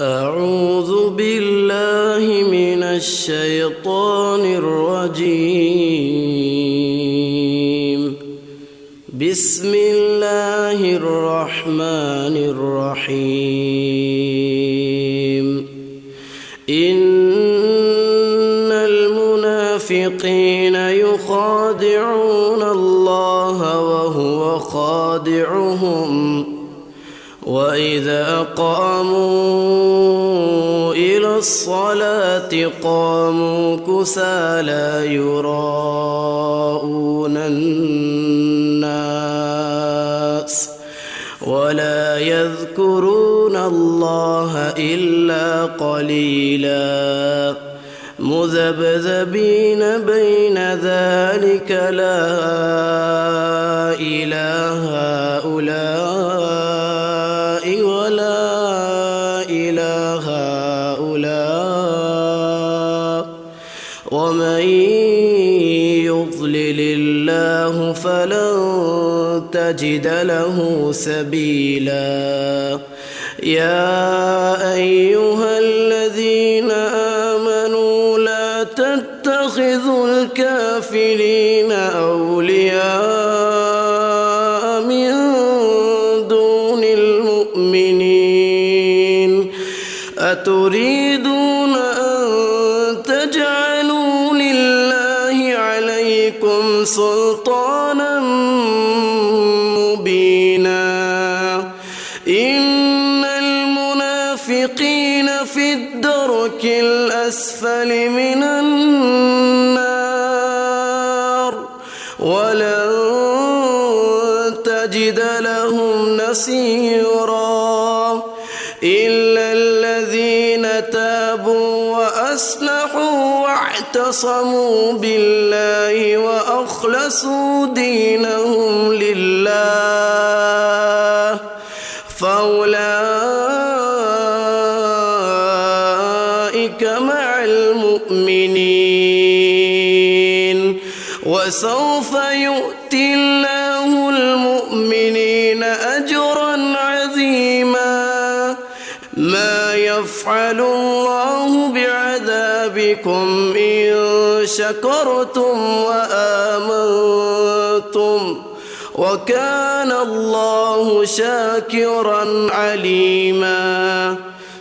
أعوذ بالله من الشيطان الرجيم. بسم الله الرحمن الرحيم. إن المنافقين يخادعون الله وهو خادعهم وإذا قاموا إلى الصلاة قاموا كسالى يراءون الناس ولا يذكرون الله إلا قليلا مذبذبين بين ذلك لا إله هؤلاء ولا إله هؤلاء ومن يضلل الله فلن تجد له سبيلا. يا أيها الذين آمنوا لا تتخذوا الكافرين أولياء من دون المؤمنين أتريدون أن تجعلوا لله عليكم سلطانا مبينا. إن المنافقين في الدرك الأسفل من النار ولن تجد لهم نصيرا إلا الذين تابوا وأصلحوا واعتصموا بالله وأخلصوا دينهم لله فأولئك مع المؤمنين وسوف يؤتي الله المؤمنين أجرا عظيما. ما يفعل الله بعذابكم إن شكرتم وآمنتم وكان الله شاكرا عليما.